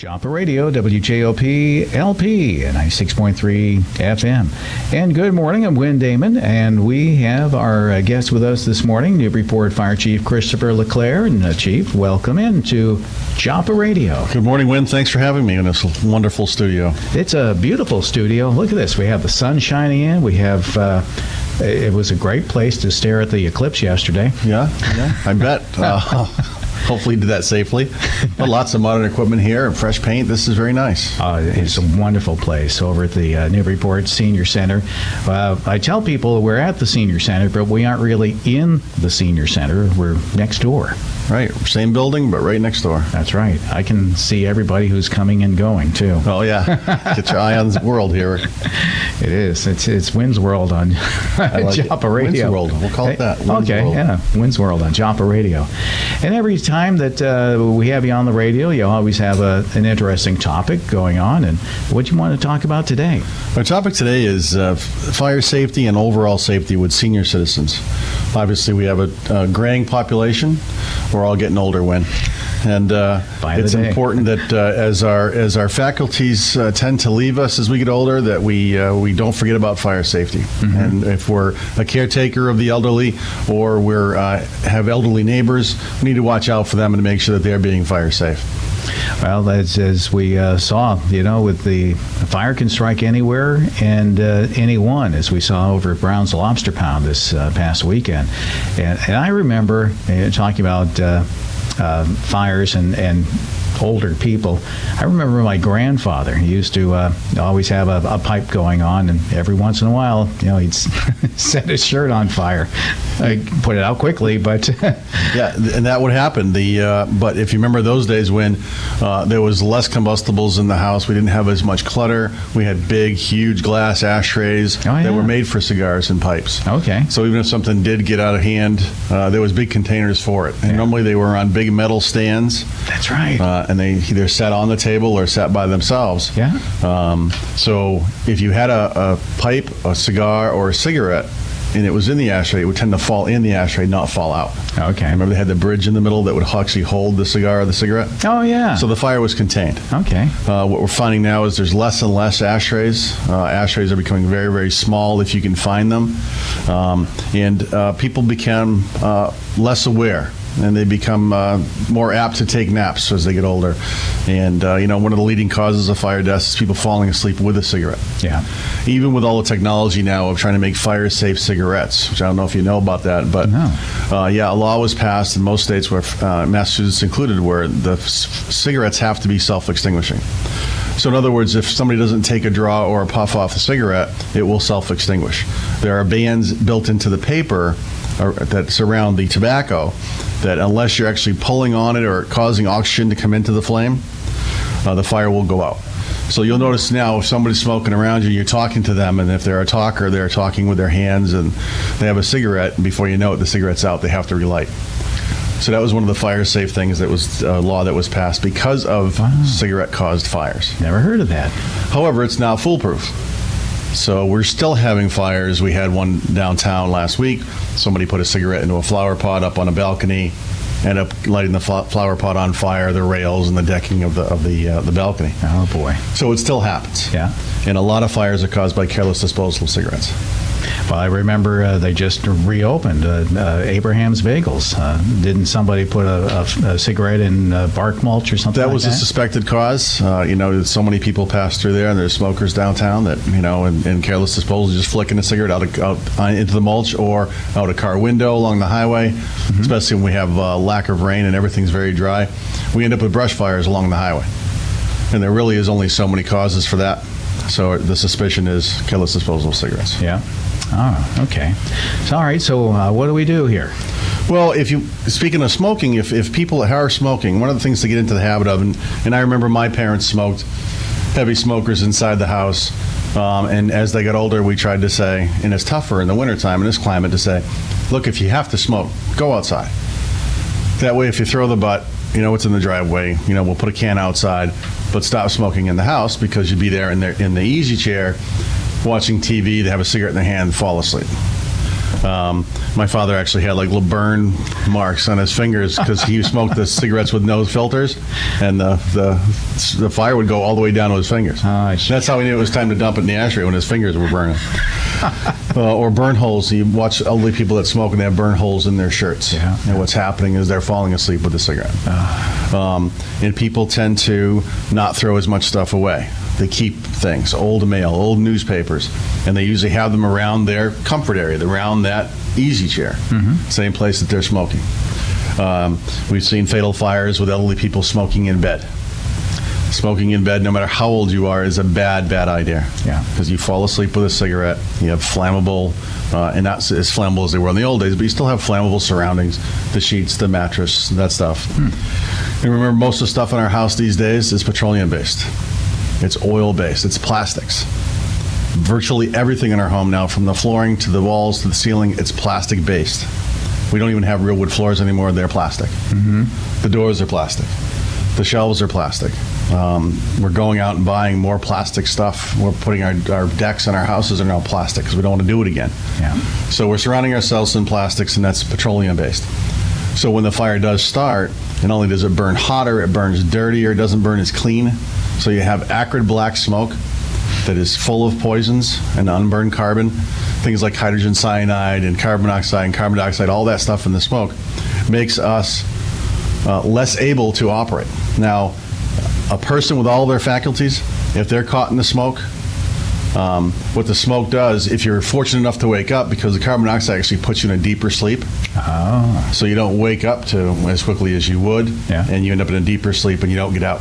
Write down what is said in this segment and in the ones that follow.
WJOP Radio, WJOP LP, 96.3 FM. And good morning, I'm Damon, and we have our guest with us this morning, Newburyport Fire Chief Christopher LeClaire. And Chief, welcome into WJOP Radio. Good morning, Wynn. Thanks for having me in this wonderful studio. It's a beautiful studio. Look at this. We have the sun shining in. We have... it was a great place to stare at the eclipse yesterday. Yeah, I bet. Hopefully you did that safely. But lots of modern equipment here and fresh paint. This is very nice. It's a wonderful place over at the Newburyport Senior Center. I tell people we're at the Senior Center, but we aren't really in the Senior Center. We're next door. Right. Same building, but right next door. That's right. I can see everybody who's coming and going, too. Oh, yeah. Get your eye on the world here. It is. It's Wynn's World on WJOP Radio. Wynn's World. We'll call it that. Wynn's World. Yeah. Wynn's World on WJOP Radio. And every time that we have you on the radio, you always have an interesting topic going on. And what do you want to talk about today? Our topic today is fire safety and overall safety with senior citizens. Obviously, we have a graying population. We're all getting older, Wynn. And it's important that as our faculties tend to leave us as we get older, that we don't forget about fire safety. Mm-hmm. And if we're a caretaker of the elderly or we're have elderly neighbors, we need to watch out for them and make sure that they're being fire safe. Well, as we saw, with the fire can strike anywhere and anyone, as we saw over at Brown's Lobster Pound this past weekend. And I remember talking about fires and older people. I remember my grandfather. He used to always have a pipe going on, and every once in a while, he'd set his shirt on fire. I put it out quickly, but yeah, and that would happen. But if you remember those days when there was less combustibles in the house, we didn't have as much clutter. We had big, huge glass ashtrays that were made for cigars and pipes. Okay. So even if something did get out of hand, there was big containers for it. And normally they were on big metal stands. That's right. And they either sat on the table or sat by themselves. Yeah. So if you had a pipe, a cigar, or a cigarette, and it was in the ashtray, it would tend to fall in the ashtray, not fall out. Okay. Remember they had the bridge in the middle that would actually hold the cigar or the cigarette? Oh, yeah. So the fire was contained. Okay. What we're finding now is there's less and less ashtrays. Ashtrays are becoming very, very small if you can find them. And people become less aware. And they become more apt to take naps as they get older. And, one of the leading causes of fire deaths is people falling asleep with a cigarette. Yeah. Even with all the technology now of trying to make fire-safe cigarettes, which I don't know if you know about that. But, a law was passed in most states, where Massachusetts included, where the cigarettes have to be self-extinguishing. So in other words, if somebody doesn't take a draw or a puff off the cigarette, it will self-extinguish. There are bands built into the paper that surround the tobacco that unless you're actually pulling on it or causing oxygen to come into the flame, the fire will go out. So you'll notice now if somebody's smoking around you, you're talking to them, and if they're a talker, they're talking with their hands, and they have a cigarette, and before you know it, the cigarette's out, they have to relight. So that was one of the fire-safe things that was a law that was passed because of cigarette-caused fires. Never heard of that. However, it's now foolproof. So we're still having fires. We had one downtown last week. Somebody put a cigarette into a flower pot up on a balcony, ended up lighting the flower pot on fire, the rails and the decking of the balcony. Oh, boy. So it still happens. Yeah. And a lot of fires are caused by careless disposal of cigarettes. Well, I remember they just reopened Abraham's Bagels. Didn't somebody put a cigarette in bark mulch or something like that? That was a suspected cause. So many people pass through there, and there's smokers downtown that, in careless disposal, just flicking a cigarette out into the mulch or out a car window along the highway, especially when we have lack of rain and everything's very dry. We end up with brush fires along the highway. And there really is only so many causes for that. So the suspicion is careless disposal of cigarettes. Yeah. Oh, okay. So, all right. So what do we do here? Well, speaking of smoking, if people are smoking, one of the things to get into the habit of, and I remember my parents smoked, heavy smokers inside the house, and as they got older, we tried to say, and it's tougher in the wintertime in this climate to say, look, if you have to smoke, go outside. That way, if you throw the butt, it's in the driveway, we'll put a can outside, but stop smoking in the house because you'd be there in the easy chair watching TV, they have a cigarette in their hand, and fall asleep. My father actually had like little burn marks on his fingers because he smoked the cigarettes with no filters, and the fire would go all the way down to his fingers. That's how he knew it was time to dump it in the ashtray, when his fingers were burning. Or burn holes. You watch elderly people that smoke and they have burn holes in their shirts. Yeah. And what's happening is they're falling asleep with a cigarette. And people tend to not throw as much stuff away. They keep things, old mail, old newspapers, and they usually have them around their comfort area, around that easy chair, same place that they're smoking. We've seen fatal fires with elderly people smoking in bed. Smoking in bed, no matter how old you are, is a bad idea. Yeah. Because you fall asleep with a cigarette, you have flammable, and not as flammable as they were in the old days, but you still have flammable surroundings, the sheets, the mattress, that stuff. And remember, most of the stuff in our house these days is petroleum-based. It's oil-based. It's plastics. Virtually everything in our home now, from the flooring to the walls to the ceiling, it's plastic-based. We don't even have real wood floors anymore. They're plastic. The doors are plastic. The shelves are plastic. We're going out and buying more plastic stuff. We're putting our decks and our houses are now plastic because we don't want to do it again. Yeah. So we're surrounding ourselves in plastics, and that's petroleum-based. So when the fire does start, not only does it burn hotter, it burns dirtier, it doesn't burn as clean. So you have acrid black smoke that is full of poisons and unburned carbon, things like hydrogen cyanide and carbon monoxide and carbon dioxide, all that stuff in the smoke makes us less able to operate. Now, a person with all their faculties, if they're caught in the smoke, what the smoke does, if you're fortunate enough to wake up, because the carbon monoxide actually puts you in a deeper sleep, so you don't wake up to as quickly as you would, and you end up in a deeper sleep and you don't get out.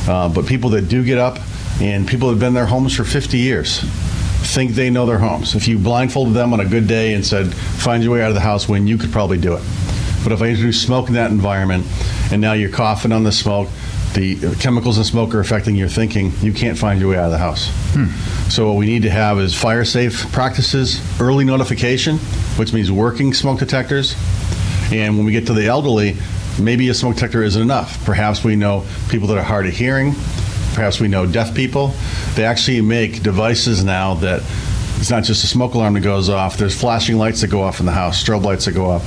But people that do get up, and people that have been in their homes for 50 years, think they know their homes. If you blindfolded them on a good day and said, find your way out of the house, when you could probably do it. But if I introduce smoke in that environment, and now you're coughing on the smoke, the chemicals in smoke are affecting your thinking, you can't find your way out of the house. So what we need to have is fire-safe practices, early notification, which means working smoke detectors. And when we get to the elderly, maybe a smoke detector isn't enough. Perhaps we know people that are hard of hearing. Perhaps we know deaf people. They actually make devices now that it's not just a smoke alarm that goes off. There's flashing lights that go off in the house, strobe lights that go off.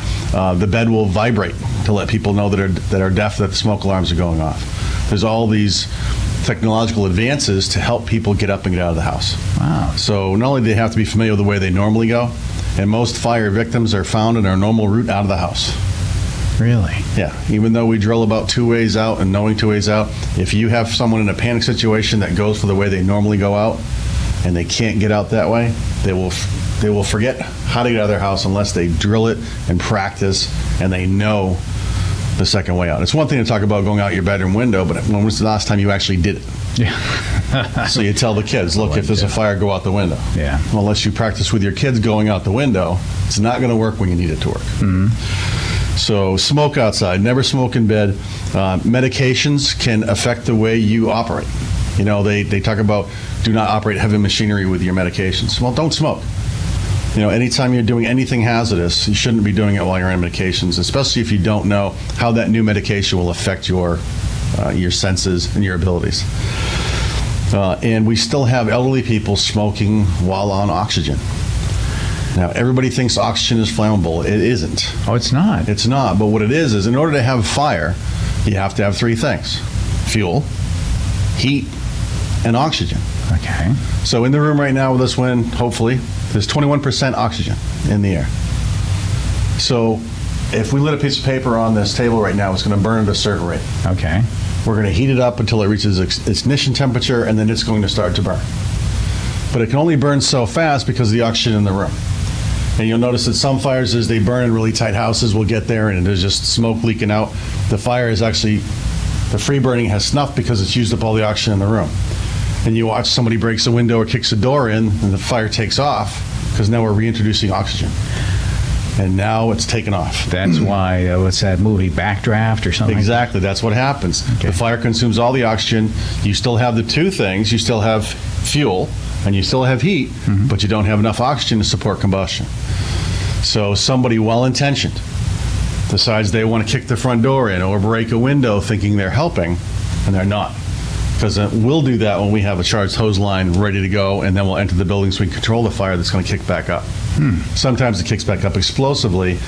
The bed will vibrate to let people know that are deaf that the smoke alarms are going off. There's all these technological advances to help people get up and get out of the house. Wow. So not only do they have to be familiar with the way they normally go, and most fire victims are found in our normal route out of the house. Really? Yeah. Even though we drill about 2 ways out and knowing 2 ways out, if you have someone in a panic situation that goes for the way they normally go out and they can't get out that way, they will forget how to get out of their house unless they drill it and practice and they know the second way out. It's one thing to talk about going out your bedroom window, but when was the last time you actually did it? Yeah. So you tell the kids, look, if there's a fire, go out the window. Yeah. Well, unless you practice with your kids going out the window, it's not going to work when you need it to work. So smoke outside, never smoke in bed. Medications can affect the way you operate. You know, they talk about do not operate heavy machinery with your medications. Well, don't smoke. You know, anytime you're doing anything hazardous, you shouldn't be doing it while you're on medications, especially if you don't know how that new medication will affect your senses and your abilities. And we still have elderly people smoking while on oxygen. Now, everybody thinks oxygen is flammable. It isn't. Oh, it's not? It's not. But what it is in order to have fire, you have to have 3 things: fuel, heat, and oxygen. Okay. So in the room right now with this wind, hopefully, there's 21% oxygen in the air. So if we lit a piece of paper on this table right now, it's going to burn at a certain rate. Okay. We're going to heat it up until it reaches its ignition temperature, and then it's going to start to burn. But it can only burn so fast because of the oxygen in the room. And you'll notice that some fires, as they burn in really tight houses, will get there and there's just smoke leaking out. The fire is actually, the free burning has snuffed because it's used up all the oxygen in the room. And you watch somebody breaks a window or kicks a door in, and the fire takes off because now we're reintroducing oxygen. And now it's taken off. That's why, what's that movie, Backdraft or something? Exactly, that's what happens. Okay. The fire consumes all the oxygen. You still have the 2 things. You still have fuel and you still have heat, but you don't have enough oxygen to support combustion. So somebody well-intentioned decides they want to kick the front door in or break a window thinking they're helping, and they're not. Because we'll do that when we have a charged hose line ready to go, and then we'll enter the building so we can control the fire that's going to kick back up. Sometimes it kicks back up explosively.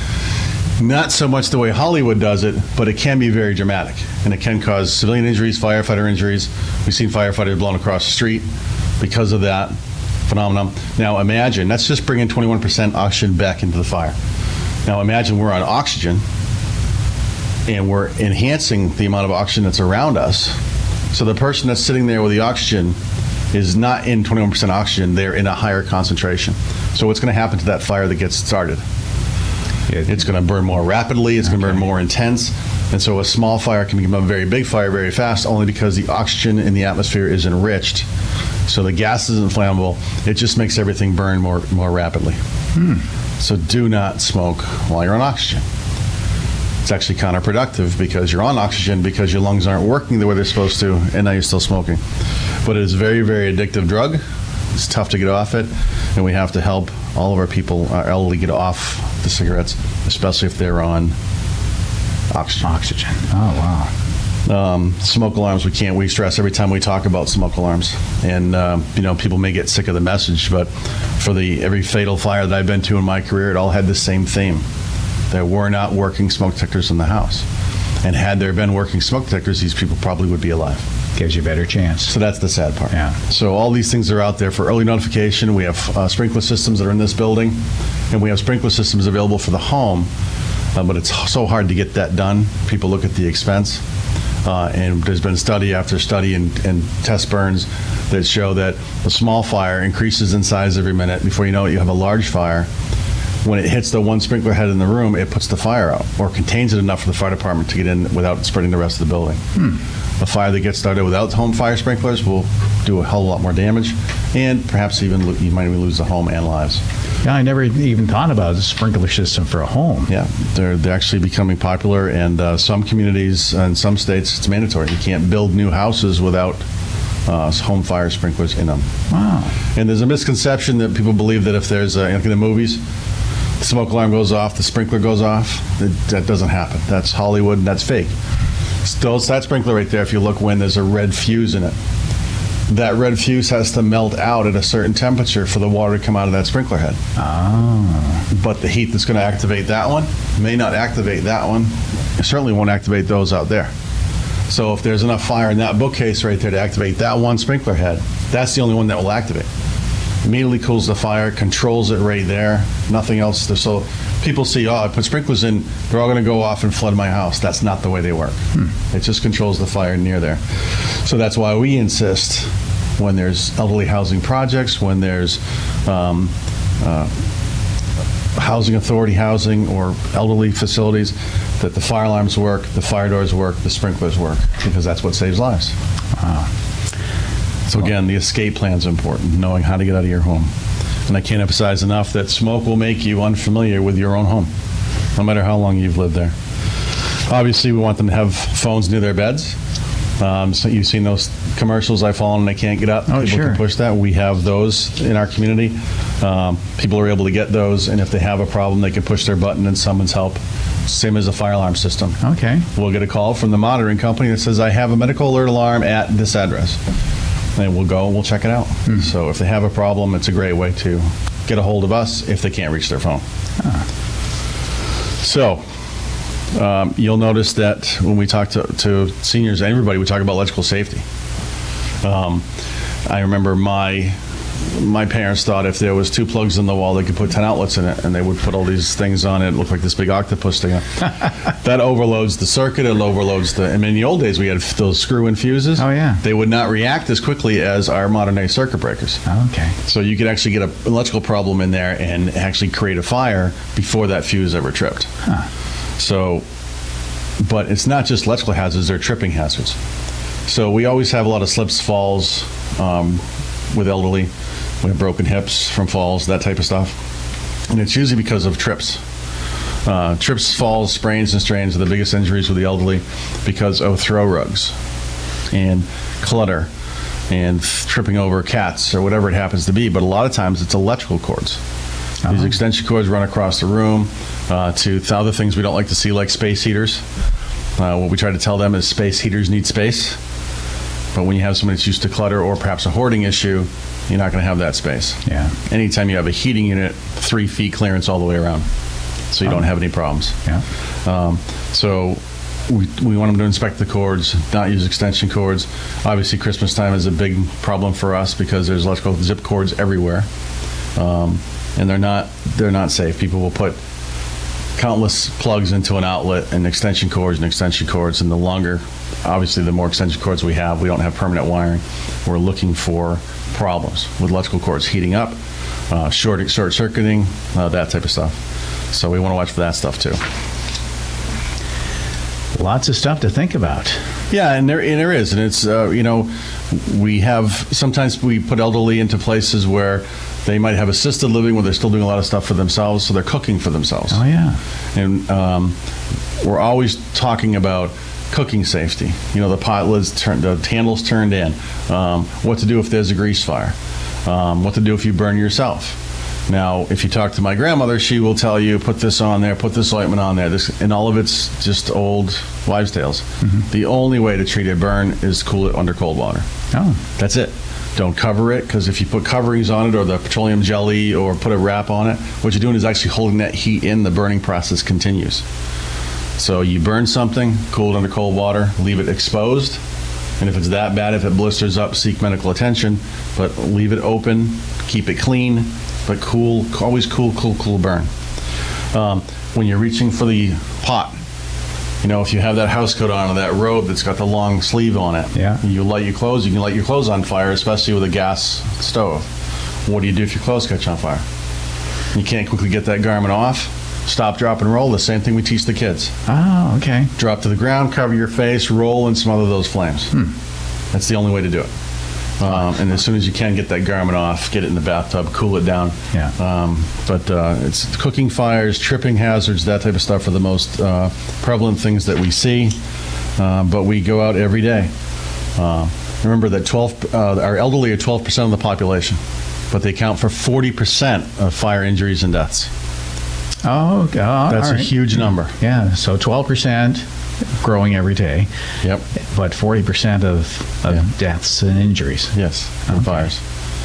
Not so much the way Hollywood does it, but it can be very dramatic. And it can cause civilian injuries, firefighter injuries. We've seen firefighters blown across the street because of that phenomenon. Now imagine, that's just bringing 21% oxygen back into the fire. Now imagine we're on oxygen and we're enhancing the amount of oxygen that's around us. So the person that's sitting there with the oxygen is not in 21% oxygen, they're in a higher concentration. So what's going to happen to that fire that gets started? It's going to burn more rapidly, it's going to burn more intense, and so a small fire can become a very big fire very fast only because the oxygen in the atmosphere is enriched. So the gas isn't flammable, it just makes everything burn more rapidly. So do not smoke while you're on oxygen. It's actually counterproductive because you're on oxygen because your lungs aren't working the way they're supposed to, and now you're still smoking. But it is a very, very addictive drug. It's tough to get off it, and we have to help all of our people, our elderly, get off the cigarettes, especially if they're on oxygen. Oh, wow. Smoke alarms, we stress every time we talk about smoke alarms. And, people may get sick of the message, but for every fatal fire that I've been to in my career, it all had the same theme. There were not working smoke detectors in the house. And had there been working smoke detectors, these people probably would be alive. Gives you a better chance. So that's the sad part. Yeah. So all these things are out there for early notification. We have sprinkler systems that are in this building, and we have sprinkler systems available for the home, but it's so hard to get that done. People look at the expense, and there's been study after study and test burns that show that a small fire increases in size every minute. Before you know it, you have a large fire. When it hits the one sprinkler head in the room, it puts the fire out or contains it enough for the fire department to get in without spreading the rest of the building. A fire that gets started without home fire sprinklers will do a hell of a lot more damage, and perhaps even you might even lose the home and lives. Yeah, I never even thought about a sprinkler system for a home. Yeah, they're actually becoming popular, and some communities and some states it's mandatory. You can't build new houses without home fire sprinklers in them. Wow. And there's a misconception that people believe that if there's like in the movies, the smoke alarm goes off, the sprinkler goes off. That doesn't happen. That's Hollywood, and that's fake. That sprinkler right there, if you look when there's a red fuse in it, that red fuse has to melt out at a certain temperature for the water to come out of that sprinkler head. Oh. But the heat that's going to activate that one may not activate that one. It certainly won't activate those out there. So if there's enough fire in that bookcase right there to activate that one sprinkler head, that's the only one that will activate. Immediately cools the fire, controls it right there, nothing else. So people see, I put sprinklers in, they're all going to go off and flood my house. That's not the way they work. It just controls the fire near there. So that's why we insist when there's elderly housing projects, when there's housing authority housing or elderly facilities, that the fire alarms work, the fire doors work, the sprinklers work, because that's what saves lives. Wow. So again, the escape plan is important, knowing how to get out of your home. And I can't emphasize enough that smoke will make you unfamiliar with your own home, no matter how long you've lived there. Obviously, we want them to have phones near their beds. So you've seen those commercials, I fall and I can't get up. Oh, People sure. can push that. We have those in our community. People are able to get those, and if they have a problem, they can push their button and someone's help. Same as a fire alarm system. Okay. We'll get a call from the monitoring company that says, I have a medical alert alarm at this address. And we'll go and we'll check it out. So if they have a problem, it's a great way to get a hold of us if they can't reach their phone. So you'll notice that when we talk to seniors and everybody, we talk about electrical safety. I remember my parents thought if there was 2 plugs in the wall, they could put 10 outlets in it, and they would put all these things on it. It looked like this big octopus thing. That overloads the circuit. It overloads I mean, in the old days, we had those screw-in fuses. Oh, yeah. They would not react as quickly as our modern-day circuit breakers. Okay. So you could actually get an electrical problem in there and actually create a fire before that fuse ever tripped. So, but it's not just electrical hazards, they're tripping hazards. So we always have a lot of slips, falls with elderly. We have broken hips from falls, that type of stuff. And it's usually because of trips. Trips, falls, sprains, and strains are the biggest injuries with the elderly because of throw rugs and clutter and tripping over cats or whatever it happens to be. But a lot of times it's electrical cords. These extension cords run across the room to other things we don't like to see, like space heaters. What we try to tell them is space heaters need space. But when you have somebody that's used to clutter or perhaps a hoarding issue, You're not going to have that space. Yeah. Anytime you have a heating unit, 3 feet clearance all the way around, so you don't have any problems. Yeah. So we want them to inspect the cords, not use extension cords. Obviously, Christmas time is a big problem for us because there's electrical zip cords everywhere, and they're not safe. People will put countless plugs into an outlet and extension cords, and the longer, obviously, the more extension cords we don't have permanent wiring. We're looking for problems with electrical cords heating up, short circuiting, that type of stuff. So we want to watch for that stuff too. Lots of stuff to think about. Yeah, and there is, and it's sometimes we put elderly into places where they might have assisted living where they're still doing a lot of stuff for themselves, so they're cooking for themselves. Oh yeah. And we're always talking about cooking safety. The pot lids the handles turned in. What to do if there's a grease fire. What to do if you burn yourself. Now, if you talk to my grandmother, she will tell you, put this on there, put this ointment on there, and all of it's just old wives' tales. Mm-hmm. The only way to treat a burn is cool it under cold water. Oh. That's it. Don't cover it, because if you put coverings on it or the petroleum jelly or put a wrap on it, what you're doing is actually holding that heat in. The burning process continues. So you burn something, cool it under cold water, leave it exposed, and if it's that bad, if it blisters up, seek medical attention, but leave it open, keep it clean, but cool, always cool burn. When you're reaching for the pot, if you have that house coat on or that robe that's got the long sleeve on it, you light your clothes, you can light your clothes on fire, especially with a gas stove. What do you do if your clothes catch on fire? You can't quickly get that garment off. Stop, drop, and roll. The same thing we teach the kids. Oh, okay. Drop to the ground, cover your face, roll, and smother those flames. That's the only way to do it. And as soon as you can get that garment off, get it in the bathtub, cool it down. Yeah. But it's cooking fires, tripping hazards, that type of stuff are the most prevalent things that we see. But we go out every day. Remember that our elderly are 12% of the population, but they account for 40% of fire injuries and deaths. Oh, God. That's a huge number. Yeah, so 12% growing every day. Yep. But 40% of deaths and injuries. Yes, from fires.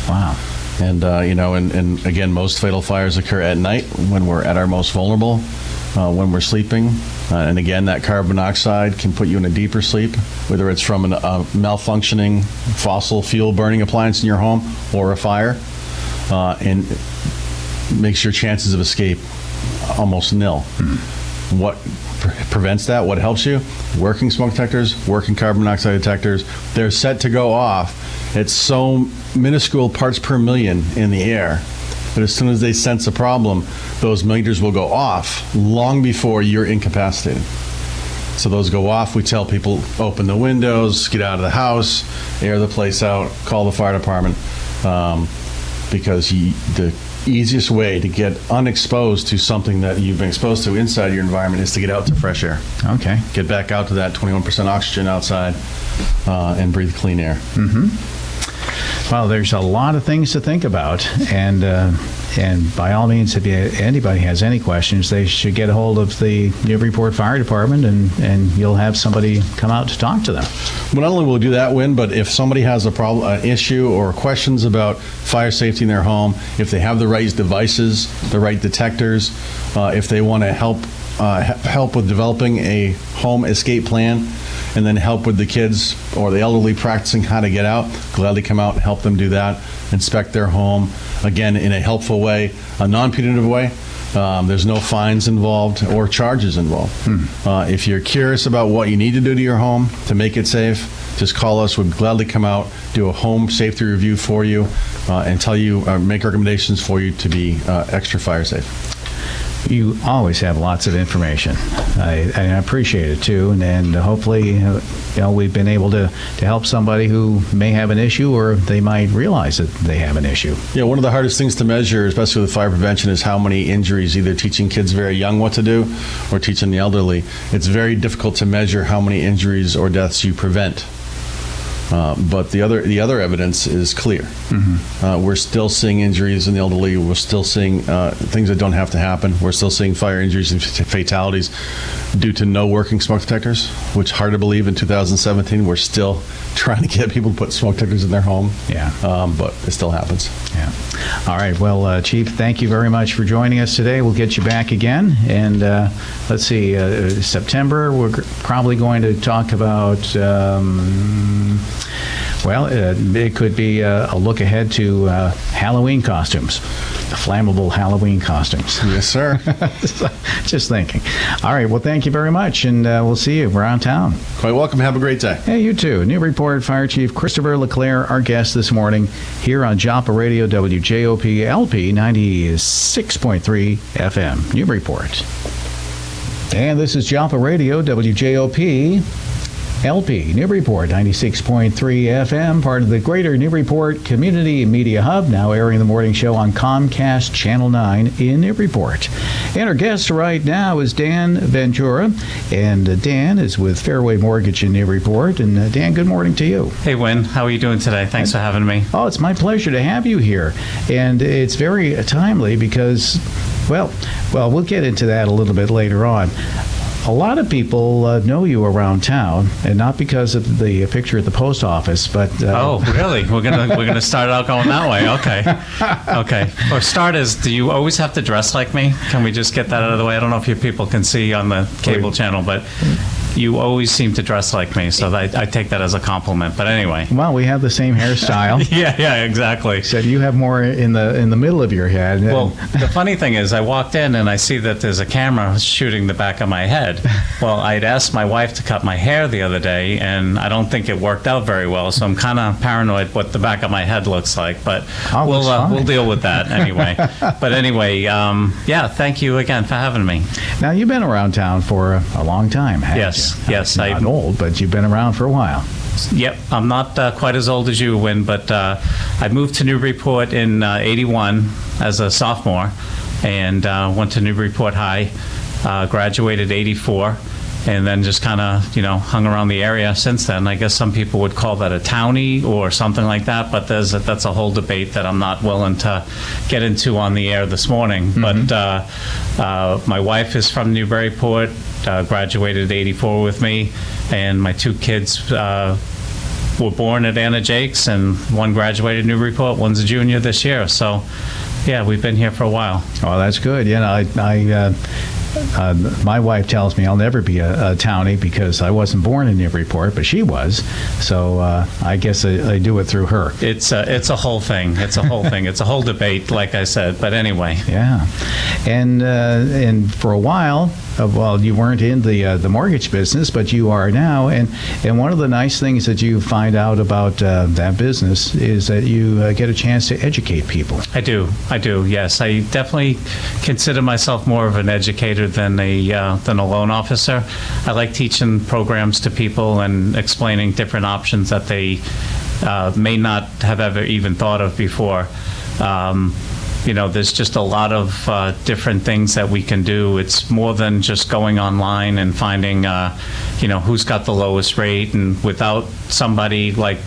Wow. And, and again, most fatal fires occur at night when we're at our most vulnerable, when we're sleeping. And again, that carbon monoxide can put you in a deeper sleep, whether it's from a malfunctioning fossil fuel burning appliance in your home or a fire, and makes your chances of escape almost nil. What prevents that? What helps you? Working smoke detectors, working carbon monoxide detectors. They're set to go off at so minuscule parts per million in the air, but as soon as they sense a problem, those meters will go off long before you're incapacitated. So those go off. We tell people, open the windows, get out of the house, air the place out, call the fire department, because the easiest way to get unexposed to something that you've been exposed to inside your environment is to get out to fresh air. Okay. Get back out to that 21% oxygen outside and breathe clean air. Mm-hmm. Well, there's a lot of things to think about, and by all means, if anybody has any questions, they should get a hold of the Newburyport Fire Department, and you'll have somebody come out to talk to them. Well, not only will we do that, Win, but if somebody has a problem, an issue, or questions about fire safety in their home, if they have the right devices, the right detectors, if they want to help with developing a home escape plan, and then help with the kids or the elderly practicing how to get out, gladly come out and help them do that, inspect their home, again, in a helpful way, a non-punitive way. There's no fines involved or charges involved. If you're curious about what you need to do to your home to make it safe, just call us. We'd gladly come out, do a home safety review for you, and tell you, make recommendations for you to be extra fire safe. You always have lots of information. I appreciate it too, and hopefully, we've been able to help somebody who may have an issue, or they might realize that they have an issue. Yeah, one of the hardest things to measure, especially with fire prevention, is how many injuries. Either teaching kids very young what to do, or teaching the elderly. It's very difficult to measure how many injuries or deaths you prevent. But the other evidence is clear. We're still seeing injuries in the elderly. We're still seeing things that don't have to happen. We're still seeing fire injuries and fatalities due to no working smoke detectors, which hard to believe in 2017. We're still trying to get people to put smoke detectors in their home. Yeah. But it still happens. Yeah. All right. Well, Chief, thank you very much for joining us today. We'll get you back again. And let's see, September, we're probably going to talk about, it could be a look ahead to Halloween costumes, flammable Halloween costumes. Yes, sir. Just thinking. All right. Well, thank you very much. And we'll see you around town. Quite welcome. Have a great day. Hey, you too. Newburyport Fire Chief Christopher LeClaire, our guest this morning here on WJOP Radio, WJOP LP 96.3 FM, Newburyport. And this is WJOP Radio, WJOP LP, Newburyport, 96.3 FM, part of the Greater Newburyport Community Media Hub, now airing the morning show on Comcast Channel 9 in Newburyport. And our guest right now is Dan Ventura, and Dan is with Fairway Mortgage in Newburyport. And Dan, good morning to you. Hey, Wynn. How are you doing today? Thanks for having me. Oh, it's my pleasure to have you here. And it's very timely because, well, we'll get into that a little bit later on. A lot of people know you around town, and not because of the picture at the post office, but oh, really? We're gonna start out going that way. Okay. For starters, do you always have to dress like me? Can we just get that out of the way? I don't know if you people can see on the cable channel, but you always seem to dress like me, so I take that as a compliment. But anyway. Well, we have the same hairstyle. yeah, exactly. Except you have more in the middle of your head. Well, the funny thing is, I walked in and I see that there's a camera shooting the back of my head. Well, I'd asked my wife to cut my hair the other day, and I don't think it worked out very well, so I'm kind of paranoid what the back of my head looks like. But we'll deal with that anyway. But anyway, yeah, thank you again for having me. Now, you've been around town for a long time, haven't you? Yes. I'm not old, but you've been around for a while. Yep, I'm not quite as old as you, Wynn, but I moved to Newburyport in '81 as a sophomore, and went to Newburyport High, graduated '84, and then just kind of, hung around the area since then. I guess some people would call that a townie or something like that, but that's a whole debate that I'm not willing to get into on the air this morning. Mm-hmm. But my wife is from Newburyport, graduated '84 with me, and my two kids were born at Anna Jake's, and one graduated Newburyport, one's a junior this year. So, yeah, we've been here for a while. Oh, that's good. My wife tells me I'll never be a townie because I wasn't born in Newburyport, but she was. So I guess I do it through her. It's a whole thing. It's a whole thing. It's a whole debate, like I said. But anyway. Yeah, and for a while, well, you weren't in the mortgage business, but you are now. And one of the nice things that you find out about that business is that you get a chance to educate people. I do. Yes, I definitely consider myself more of an educator than a loan officer. I like teaching programs to people and explaining different options that they may not have ever even thought of before. There's just a lot of different things that we can do. It's more than just going online and finding, who's got the lowest rate, and without somebody like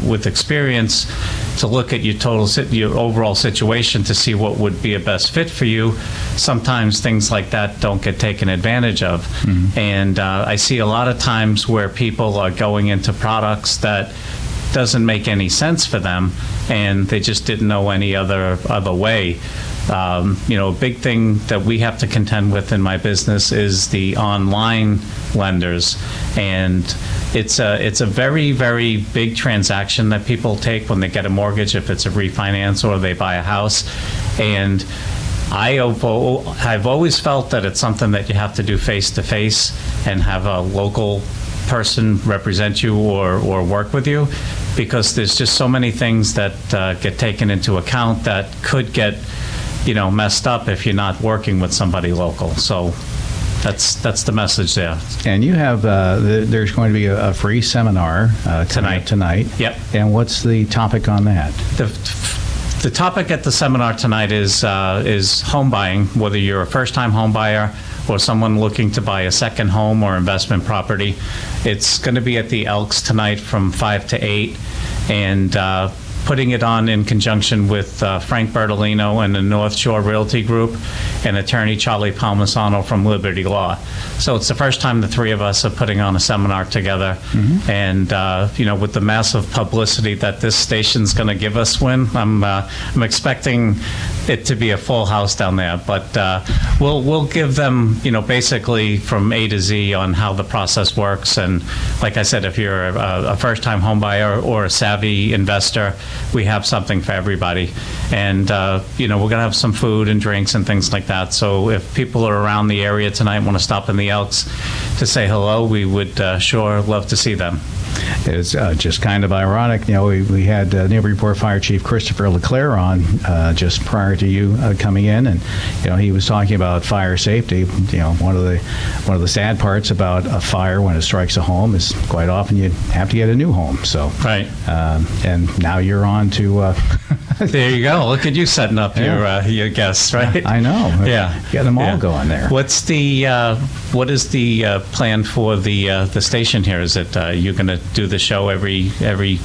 with experience to look at your overall situation to see what would be a best fit for you. Sometimes things like that don't get taken advantage of. Mm-hmm. And I see a lot of times where people are going into products that doesn't make any sense for them, and they just didn't know any other way. A big thing that we have to contend with in my business is the online lenders, and it's a very, very big transaction that people take when they get a mortgage, if it's a refinance or they buy a house. And I've always felt that it's something that you have to do face-to-face and have a local person represent you or work with you, because there's just so many things that get taken into account that could get messed up if you're not working with somebody local. So that's the message there. And you have there's going to be a free seminar tonight. Yep. And what's the topic on that? The topic at the seminar tonight is home buying, whether you're a first-time home buyer or someone looking to buy a second home or investment property. It's going to be at the Elks tonight from 5 to 8, and putting it on in conjunction with Frank Bertolino and the North Shore Realty Group and attorney Charlie Palmisano from Liberty Law. So it's the first time the three of us are putting on a seminar together. And with the massive publicity that this station's going to give us, I'm expecting it to be a full house down there. But we'll give them basically from A to Z on how the process works. And like I said, if you're a first-time home buyer or a savvy investor, we have something for everybody. And we're going to have some food and drinks and things like that. So if people are around the area tonight and want to stop in the Elks to say hello, we would sure love to see them. It's just kind of ironic. We had Newburyport Fire Chief Christopher LeClaire on just prior to you coming in, and he was talking about fire safety. One of the sad parts about a fire when it strikes a home is quite often you have to get a new home. So right, and now you're on to. There you go. Look at you setting up your guests, right? I know. Yeah, getting them all going there. What is the plan for the station here? Is it you're going to do the show every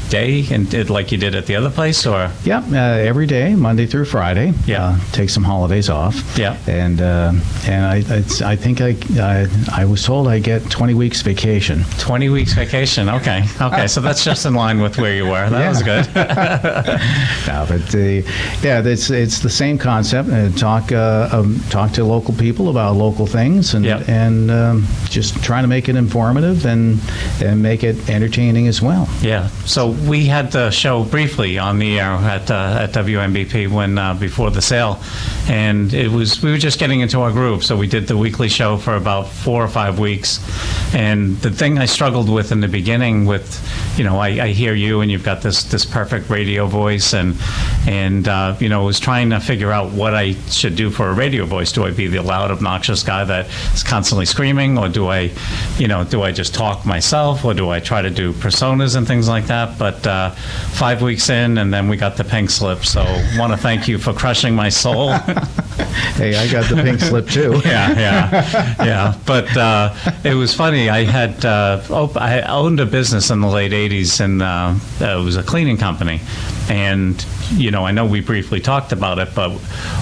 day and like you did at the other place, or? Yeah, every day, Monday through Friday. Yeah, take some holidays off. Yeah, and I think I was told I get 20 weeks vacation. 20 weeks vacation. Okay. So that's just in line with where you were. That was good. No, but it's the same concept. Talk to local people about local things, and just trying to make it informative and make it entertaining as well. Yeah. So we had the show briefly on the air at WMBP when before the sale, and we were just getting into our groove. So we did the weekly show for about 4 or 5 weeks, and the thing I struggled with in the beginning with, I hear you and you've got this perfect radio voice, and was trying to figure out what I should do for a radio voice. Do I be the loud, obnoxious guy that is constantly screaming, or do I just talk myself, or do I try to do personas and things like that? But 5 weeks in, and then we got the pink slip. So want to thank you for crushing my soul. Hey, I got the pink slip too. Yeah. But it was funny. I owned a business in the late '80s, and it was a cleaning company. And I know we briefly talked about it, but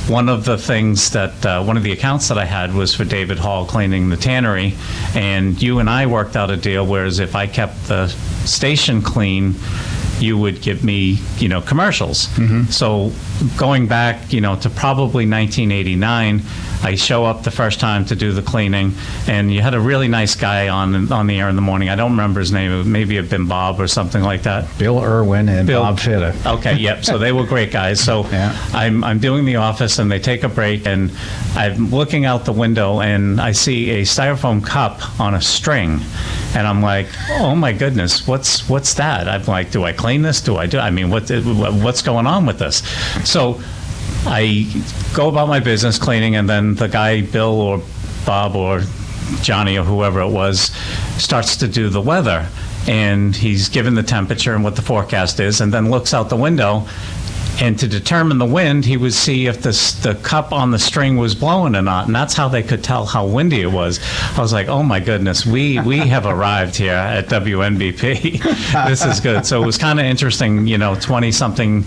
one of the things that one of the accounts that I had was for David Hall cleaning the tannery, and you and I worked out a deal. Whereas if I kept the station clean, you would give me, commercials. So going back, to probably 1989, I show up the first time to do the cleaning, and you had a really nice guy on the air in the morning. I don't remember his name. It maybe have been Bob or something like that. Bill Irwin and Bob Fitta. Okay, yep. So they were great guys. So I'm doing the office, and they take a break, and I'm looking out the window, and I see a styrofoam cup on a string. And I'm like, oh my goodness, what's that? I'm like, do I clean this? What's going on with this? So I go about my business cleaning, and then the guy, Bill or Bob or Johnny or whoever it was, starts to do the weather. And he's given the temperature and what the forecast is, and then looks out the window. And to determine the wind, he would see if the cup on the string was blowing or not, and that's how they could tell how windy it was. I was like, oh my goodness, we have arrived here at WNBP. This is good. So it was kind of interesting, 20-something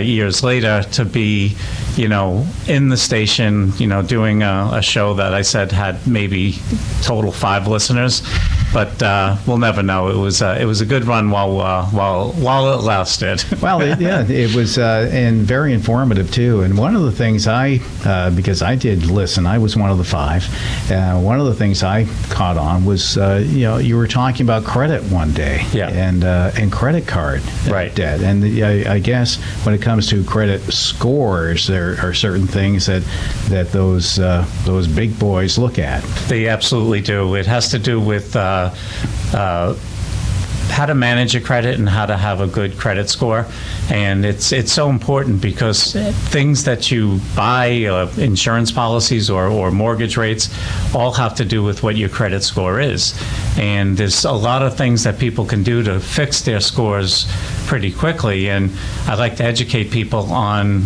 years later to be, in the station, doing a show that I said had maybe total 5 listeners. But we'll never know. It was a good run while it lasted. Well, it was and very informative too. And one of the things because I did listen, I was one of the 5. One of the things I caught on was you were talking about credit one day, and credit card debt. And I guess when it comes to credit scores, there are certain things that those big boys look at. They absolutely do. It has to do with how to manage your credit and how to have a good credit score. And it's so important because things that you buy, insurance policies or mortgage rates, all have to do with what your credit score is. And there's a lot of things that people can do to fix their scores pretty quickly, and I like to educate people on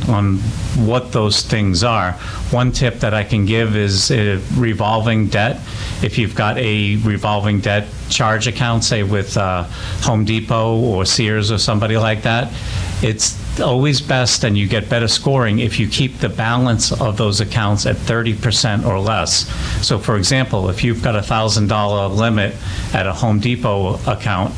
what those things are. One tip that I can give is revolving debt. If you've got a revolving debt charge account, say with Home Depot or Sears or somebody like that, it's always best, and you get better scoring if you keep the balance of those accounts at 30% or less. So for example, if you've got a $1,000 limit at a Home Depot account,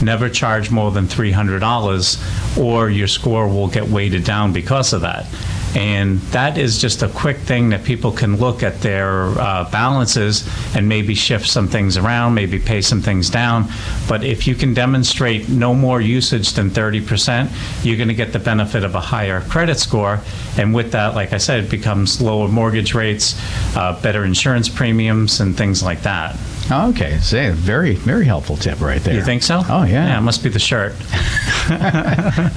never charge more than $300 or your score will get weighted down because of that. And that is just a quick thing that people can look at their balances and maybe shift some things around, maybe pay some things down. But if you can demonstrate no more usage than 30%, you're going to get the benefit of a higher credit score. And with that, like I said, it becomes lower mortgage rates, better insurance premiums, and things like that. Okay, so very, very helpful tip right there. You think so? Oh, yeah. Yeah, it must be the shirt.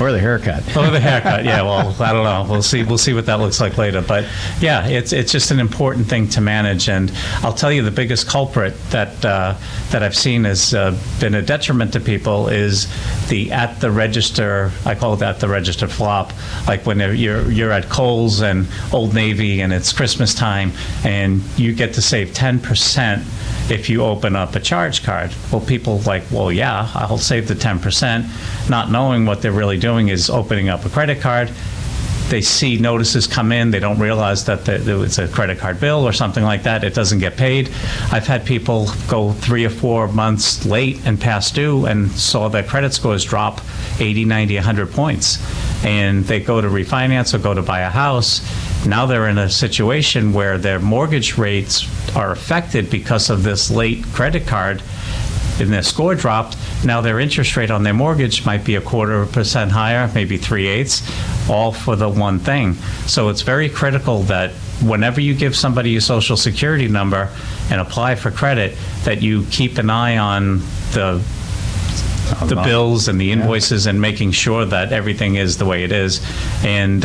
Or the haircut. Or the haircut, yeah, well, I don't know. We'll see what that looks like later. But yeah, it's just an important thing to manage. And I'll tell you, the biggest culprit that I've seen has been a detriment to people is the at the register, I call it at the register flop, like when you're at Kohl's and Old Navy and it's Christmas time and you get to save 10% if you open up a charge card. Well, people like, well, yeah, I'll save the 10%, not knowing what they're really doing is opening up a credit card. They see notices come in, they don't realize that it's a credit card bill or something like that. It doesn't get paid. I've had people go 3 or 4 months late and past due and saw their credit scores drop 80, 90, 100 points. And they go to refinance or go to buy a house. Now they're in a situation where their mortgage rates are affected because of this late credit card and their score dropped. Now their interest rate on their mortgage might be 0.25% higher, maybe 3/8, all for the one thing. So it's very critical that whenever you give somebody your social security number and apply for credit, that you keep an eye on the bills and the invoices and making sure that everything is the way it is. And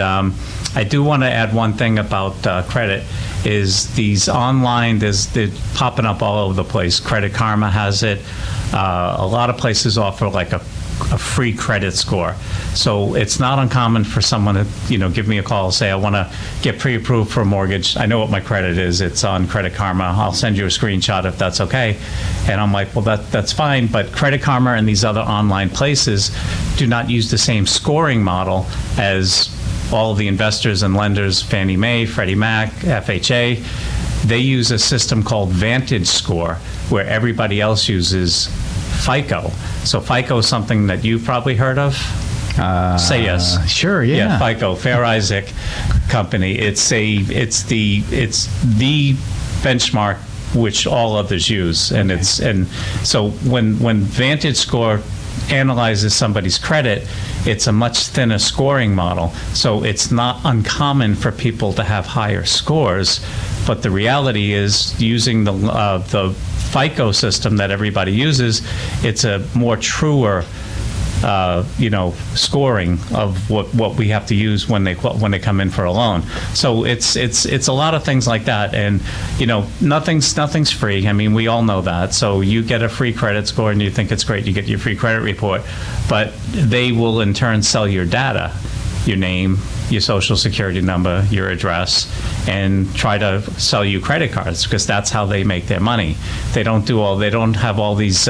I do want to add one thing about credit is these online, they're popping up all over the place. Credit Karma has it. A lot of places offer like a free credit score. So it's not uncommon for someone to, give me a call, say, I want to get pre-approved for a mortgage. I know what my credit is. It's on Credit Karma. I'll send you a screenshot if that's okay. And I'm like, well, that's fine. But Credit Karma and these other online places do not use the same scoring model as all the investors and lenders, Fannie Mae, Freddie Mac, FHA. They use a system called Vantage Score, where everybody else uses FICO. So FICO is something that you've probably heard of. Say yes. Sure. Yeah. Yeah. FICO, Fair Isaac Company. It's the benchmark which all others use, and so when Vantage Score analyzes somebody's credit, it's a much thinner scoring model. So it's not uncommon for people to have higher scores, but the reality is, using the FICO system that everybody uses, it's a more truer scoring of what we have to use when they come in for a loan. So it's a lot of things like that, and nothing's free. I mean, we all know that. So you get a free credit score and you think it's great, you get your free credit report, but they will in turn sell your data, your name, your social security number, your address, and try to sell you credit cards, because that's how they make their money. They don't have all these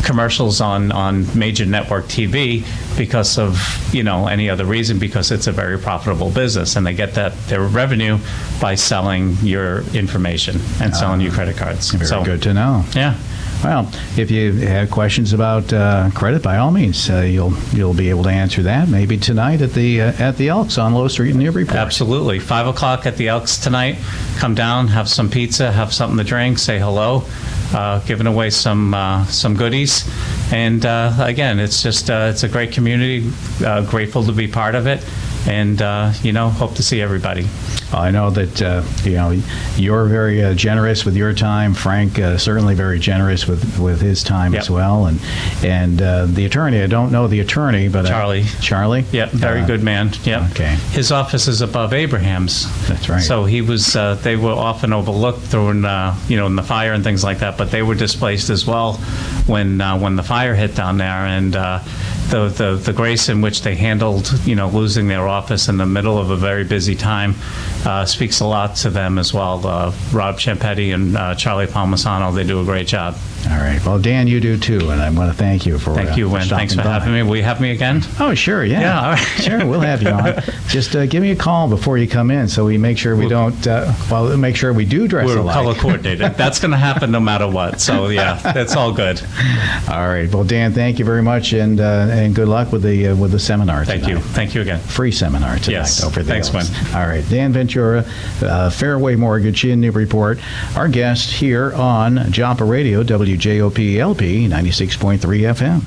commercials on major network TV because of any other reason, because it's a very profitable business, and they get their revenue by selling your information and selling you credit cards. Very good to know. Yeah. Well, if you have questions about credit, by all means, you'll be able to answer that maybe tonight at the Elks on Low Street in Newburyport. Absolutely, 5 o'clock at the Elks tonight. Come down, have some pizza, have something to drink, say hello. Giving away some goodies, and again, it's just it's a great community. Grateful to be part of it, and hope to see everybody. I know that you're very generous with your time. Frank certainly very generous with his time as well, and the attorney. I don't know the attorney, but Charlie. Charlie. Yep, very good man. Yep. Okay. His office is above Abraham's. That's right. So he was. They were often overlooked during in the fire and things like that, but they were displaced as well when the fire hit down there, and the grace in which they handled, losing their office in the middle of a very busy time speaks a lot to them as well. Rob Champetti and Charlie Palmisano, they do a great job. All right. Well, Dan, you do too, and I want to thank you for Thank you, Win. Thanks for having me. Will you have me again? Oh, sure. Yeah. Yeah. All right. Sure. We'll have you on. Just give me a call before you come in, so we make sure we make sure we do dress We're alike. color coordinated. That's going to happen no matter what. So yeah, that's all good. All right. Well, Dan, thank you very much, and good luck with the seminar tonight. Thank you. Thank you again. Free seminar tonight. Yes. Over the Thanks, hills. Win. All right. Dan Ventura, Fairway Mortgage in Newburyport, our guest here on WJOP Radio, WJOP LP 96.3 FM.